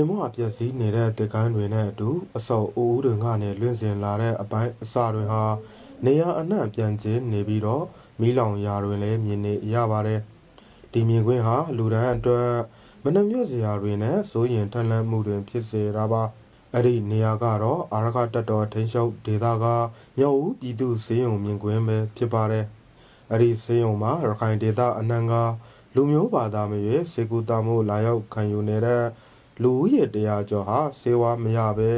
မောအပျက်စီးနေတဲ့တကိုင်းတွေနဲ့အတူအစောအိုးတွေကနေလွင့်စင်လာတဲ့အပိုင်းအစာတွေဟာနေရအနှံ့ပြန်ကျင်းနေပြီးတော့မီးလောင်ရာတွေလည်းမြင်နေရပါတယ်။ဒီမြင်ကွင်းဟာလူဒန်းအတွက်မနှမြစရာတွေနဲ့စိုးရင်ထက်လန့်မှုတွေဖြစ်စေတာပါ။အဲ့ဒီနေရာကတော့အာရခတပ်တော်ထိန်းချုပ်ဒေသကမြောက်ဦးပြည်သူစေယုံမြင်ကွင်းပဲဖြစ်ပါတယ်။အဲ့ဒီစေယုံမှာရခိုင်ဒေသအနှံ့ကလူမျိုးဘာသာမရွေးစေကူတာမှုလာရောက်ခံယူနေတဲ့လူဦးရေ100ကျော်ဟာစေဝါမရပဲ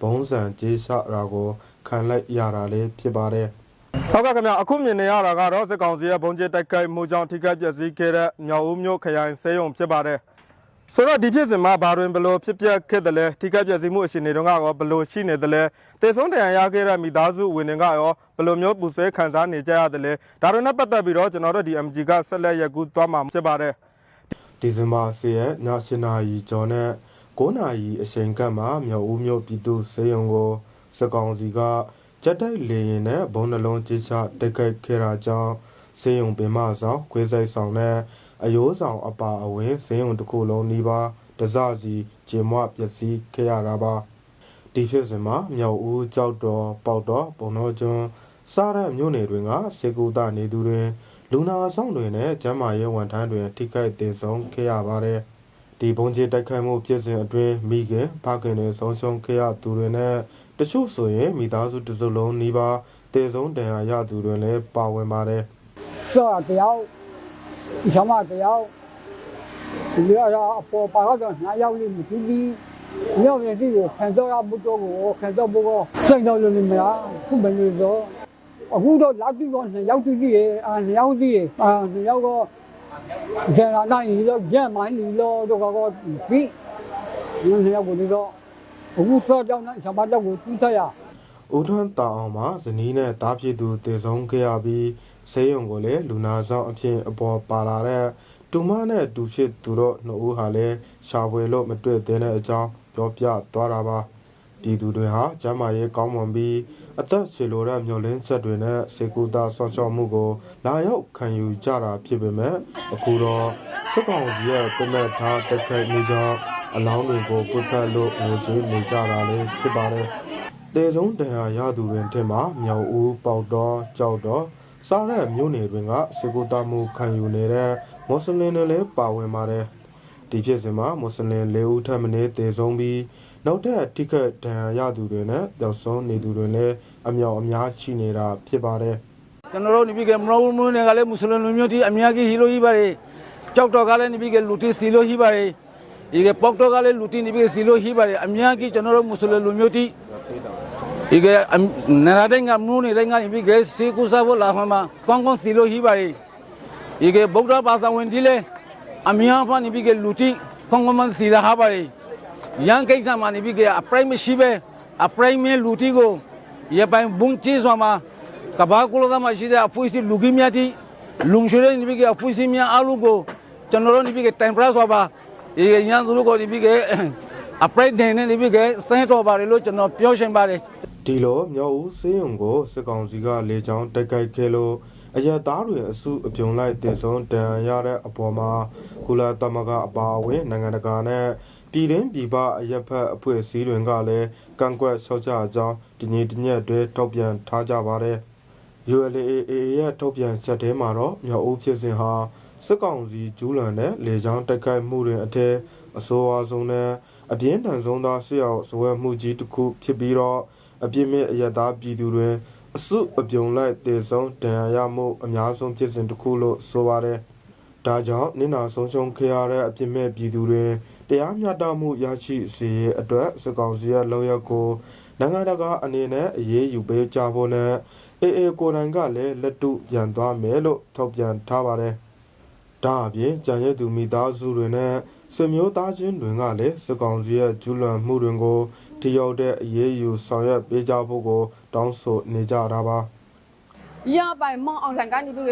ဘုံစံကြေးစရာကိုခံလိုက်ရတာလေးဖြစ်ပါတယ်။ဟုတ်ကဲ့ခင်ဗျအခုမြင်နေရတာကတော့စစ်ကောင်စီရဲ့ဘုံကျစ်တိုက်ခိုက်မှုကြောင့်ထိခိုက်ပျက်စီးခဲ့တဲ့မြောက်ဦးမြို့ခရိုင်စေယုံဖြစ်ပါတယ်။ဆိုတော့ဒီဖြစ်စဉ်မှာဘာတွင်ဘလို့ဖြစ်ပျက်ခဲ့တယ်လဲထိခိုက်ပျက်စီးမှုအခြေအနေတုန်းကရောဘလို့ရှိနေတယ်လဲတေဆုံးတရားရခဲ့တဲ့မိသားစုဝင်တွေကရောဘလို့မျိုးပူဆွဲခံစားနေကြရတယ်လဲဒါတွေနဲ့ပတ်သက်ပြီးတော့ကျွန်တော်တို့ဒီ MG ကဆက်လက်ရက်ကူးသွားမှာဖြစ်ပါတယ်။ဒီဇင်ဘာ10ရက်ည7:00နာရီကျော်နဲ့9နာရီအချိန်ကမှမြောက်ဦးမြို့ပြည်သူစေယုံကိုစစ်ကောင်စီကဂျက်တိုက်လေရင်နဲ့ဘုံနှလုံးကြီးချတိုက်ခိုက်ခဲ့တာကြောင့်စေယုံပင်မဆောင်ခွေးစိတ်ဆောင်နဲ့အယိုးဆောင်အပါအဝင်စေယုံတစ်ခုလုံးနီးပါးတစစီဂျင်မွပျက်စီးခဲ့ရတာပါဒီဖြစ်စဉ်မှာမြောက်ဦးကြောက်တော်ပေါက်တော်ဘုံတော်ကျွန်းစားတဲ့မြို့နယ်တွေကစေကူတာနေသူတွေလူနာဆောင်တွေနဲ့ကျမ်းမာရေးဝန်ထမ်းတွေထိခိုက်ဒေဆုံးခဲ့ရပါတယ်ဒီဘုံကျစ်တိုက်ခိုက်မှုဖြစ်စဉ်အတွင်းမိခင်ဖခင်တွေဆုံးရှုံးခဲ့ရသူတွေနဲ့တချို့ဆိုရင်မိသားစုတစ်စုလုံးနီးပါးတေဆုံးဒဏ်ရာရသူတွေလည်းပါဝင်ပါတယ်။ဆိုတော့တရားရှမတရားဒီရအပေါ်ပါတော့နှစ်ယောက်လေးမရှိဘူး။မြောက်ရဲ့ဒီကိုခံတော့မှုတော့ကိုခံတော့ဘောစိတ်တော့လို့မလားခုမလို့တော့အခုတော့လာပြီးတော့နှစ်ယောက်တည်းရဲ့နှစ်ယောက်တည်းနှစ်ယောက်တော့ကျန်တာနိုင်လို့ကြမ်းမိုင်းလို့တော့ပြီးနှစ်ယောက်ကိုတော့အခုစောကြောင်းနဲ့ရှမတော့ကိုတူးထရဦးထွန်းတောင်အောင်မှာဇနီးနဲ့တားဖြစ်သူတည်ဆုံးခဲ့ရပြီးဆေးရုံကိုလည်းလူနာဆောင်အဖြစ်အပေါ်ပါလာတဲ့တူမနဲ့တူဖြစ်သူတို့နှစ်ဦးဟာလည်းရှာဖွေလို့မတွေ့သေးတဲ့အကြောင်းပြောပြသွားတာပါပြည်သူတွေဟာကျမ်းမာရေးကောင်းမွန်ပြီးအသက်ရှည်လိုတဲ့မျောလင်းချက်တွေနဲ့စေကူတာဆော့ချော့မှုကိုလာရောက်ခံယူကြတာဖြစ်ပေမဲ့အခုတော့စစ်ကောင်စီရဲ့ပြမဲ့ထားတက်ခိုက်မှုကြောင့်အလောင်းတွေကိုပုတ်တက်လို့ငိုကြွေးနေကြတာလည်းဖြစ်ပါတယ်တေဆုံးတရားရသူတွေထင်မှာမြောက်ဦးပေါတော်ကြောက်တော်စားတဲ့မြို့နယ်တွေကစေကူတာမှုခံယူနေတဲ့မွတ်စလင်တွေလည်းပါဝင်ပါတယ်ဒီဖြစ်စဉ်မှာမွတ်စလင်၄ဦးထပ်မံတေဆုံးပြီးနောက်ထပ်ထိခိုက်ဒဏ်ရာရသူတွေနဲ့ပျောက်ဆုံးနေသူတွေလည်းအမြောက်အများရှိနေတာဖြစ်ပါတယ်ကျွန်တော်တို့နေပြီးကမလို့မလို့ကလည်းမွတ်စလင်လူမျိုးတီအများကြီးဟီလိုကြီးပါတယ်ကြောက်တော်ကလည်းနေပြီးကလူတီစီလိုရှိပါတယ်ဒီကပေါက်တော်ကလည်းလူတီနေပြီးစီလိုရှိပါတယ်အများကြီးကျွန်တော်တို့မွတ်စလင်လူမျိုးတီဒီကနရာတိုင်းကမလို့နေတိုင်းကနေပြီးကစေကူစားဖို့လာခွင့်မှာကောင်းကောင်းစီလိုရှိပါတယ်ဒီကဗုဒ္ဓဘာသာဝင်ဒီလေအများဖာနေပြီးကလူတီကောင်းကောင်းစီလာဟာပါတယ်ရန်ကိစ္စမှာနေပြီးကအပရိုက်မရှိပဲအပရိုက်မဲလူတီကိုရပိုင်ဘုံချေစွာမှာကဘာကုလောကမှာရှိတဲ့အဖွေးစီလူကြီးများတီလုံရွှေနေပြီးကအဖွေးစီများအလုံးကိုကျွန်တော်တို့နေပြီးကတိုင်ပရစွာပါဒီရန်သူတို့ကိုနေပြီးကအပရိုက်ဒန်နဲ့နေပြီးကစမ်းတော်ပါတယ်လို့ကျွန်တော်ပြောရှင်ပါတယ်ဒီလိုမြောက်ဦးစေးရုံကိုစစ်ကောင်စီကလေကြောင်းတိုက်ခိုက်ခဲ့လို့အရသားတွေအစုအပြုံလိုက်တည်ဆုံးတန်ရတဲ့အပေါ်မှာကုလသမဂ္ဂအပါအဝင်နိုင်ငံတကာနဲ့ပြည်တွင်းပြည်ပအရက်ဖက်အဖွဲ့အစည်းတွေကလည်းကန့်ကွက်ဆောက်ချကြောင်းဒီနေ့တညက်တွဲထုတ်ပြန်ထားကြပါတယ်။ ULAA ရဲ့ထုတ်ပြန်ချက်ထဲမှာတော့မြောက်ဦးဖြစ်စဉ်ဟာစစ်ကောင်စီကျူးလွန်တဲ့လေကြောင်းတိုက်ခိုက်မှုတွေအထက်အဆိုးအဆုံးနဲ့အပြင်းထန်ဆုံးသောစစ်ရောက်ဇဝဲမှုကြီးတစ်ခုဖြစ်ပြီးတော့အပြစ်မဲ့အရသားပြည်သူတွေအစုအပြုံလိုက်တည်ဆုံးဒဏ်ရာရမှုအများဆုံးဖြစ်စဉ်တစ်ခုလို့ဆိုပါတယ်။ဒါကြောင့်နင်နာဆုံးရှုံးခဲ့ရတဲ့အပြစ်မဲ့ပြည်သူတွေတရားမျှတမှုရရှိစေရအတွက်စစ်ကောင်စီရဲ့လုပ်ရက်ကိုနိုင်ငံတကာအနေနဲ့အရေးယူပေးကြဖို့နဲ့AAကိုယ်တိုင်ကလည်းလက်တုပြန်သွားမယ်လို့ထုတ်ပြန်ထားပါတယ်။ဒါအပြင်ကြံရည်သူမိသားစုတွေနဲ့ဆွေမျိုးသားချင်းတွေကလည်းစစ်ကောင်စီရဲ့ကျူးလွန်မှုတွေကိုထိရောက်တဲ့အရေးယူဆောင်ရွက်ပေးကြဖို့ကိုတောင်းဆိုနေကြတာပါရပိုင်မောင်အောင်လန်ကနေပြီး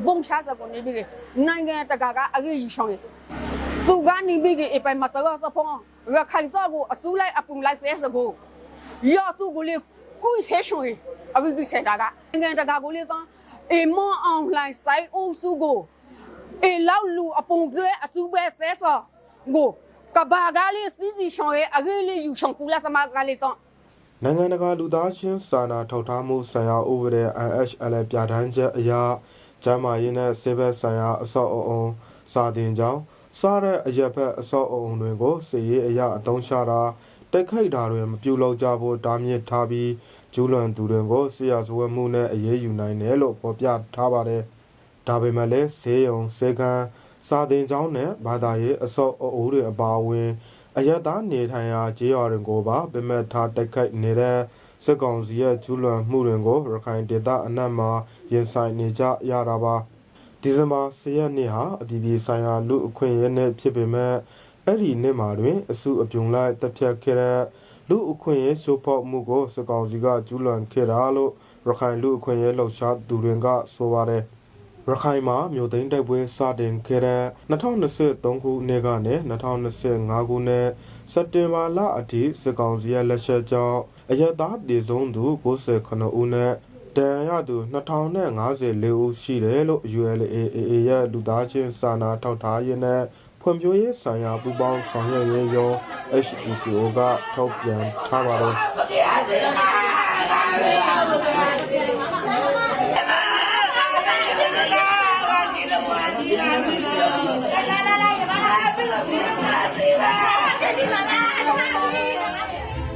ဘုံရှာစကုန်နေပြီးနိုင်ငံတကာကအရေးဆောင်ရသူကနေပြီးအပိုင်မတော်တော့ဖုံးရခိုင်တော့ကိုအစူးလိုက်အပုံလိုက်တဲ့စကိုရသူကိုလေကုဆေးရှင်အဝိကိစေတာကနိုင်ငံတကာကိုလေတော့မောင်အောင်လန်ဆိုင်အုပ်စုကိုလောက်လူအပုံကျဲအစူးပဲသဲဆောကို ကဘာကလေးစီစီရှောင်းရဲ့အရေးလေးယူရှောင်းပူလာသမကလေးတော့ နိုင်ငံတကာလူသားချင်းစာနာထောက်ထားမှုဆိုင်ရာဥပဒေ IHL ပြဋ္ဌာန်းချက်အရကျန်းမာရေးနဲ့ဆေးဘက်ဆိုင်ရာအဆောက်အအုံစာတင်ကြောင်းစားတဲ့အရက်ဘက်အဆောက်အအုံတွေကိုစီရေးအရာအသုံးချတာတိုက်ခိုက်တာတွေမပြုလုပ်ကြဖို့တားမြစ်ထားပြီးကျူးလွန်သူတွေကိုဆရာဇဝတ်မှုနဲ့အရေးယူနိုင်တယ်လို့ဖော်ပြထားပါတယ်။ဒါပေမဲ့လည်းဈေးရုံဈေးကန်းစာတင်ကြောင်းနဲ့ဘာသာရေးအဆောက်အအုံတွေအပါအဝင်အယက်သားနေထိုင်ရာကျေးရွာတွေကိုပါပြမတ်ထားတိုက်ခိုက်နေတဲ့စစ်ကောင်စီရဲ့ကျူးလွန်မှုတွေကိုရခိုင်ဒေသအနှံ့မှာရင်ဆိုင်နေကြရတာပါဒီဇင်ဘာ10ရက်နေ့ဟာအပြည်ပြည်ဆိုင်ရာလူအခွင့်အရေးနေ့ဖြစ်ပေမဲ့အဲ့ဒီနေ့မှာတွင်အစုအပြုံလိုက်တပ်ဖြတ်ခဲ့တဲ့လူအခွင့်အရေးချိုးဖောက်မှုကိုစစ်ကောင်စီကကျူးလွန်ခဲ့တာလို့ရခိုင်လူအခွင့်အရေးလှုပ်ရှားသူတွေကဆိုပါတယ်ရခိုင်မှာမြို့သိမ်းတိုက်ပွဲစတင်ခဲ့တဲ့2023ခုနှစ်ကနေ2025ခုနှစ်စက်တင်ဘာလအထိစစ်ကောင်စီရဲ့လက်ချက်ကြောင့်အရက်သားတည်ဆုံးသူ69ဦးနဲ့တန်ရသူ2054ဦးရှိတယ်လို့ ULAA ရဲ့လူသားချင်းစာနာထောက်ထားရေးနဲ့ဖွံ့ဖြိုးရေးဆိုင်ရာပူးပေါင်းဆောင်ရွက်ရေးရုံး HDCO ကထုတ်ပြန်ထားပါတယ်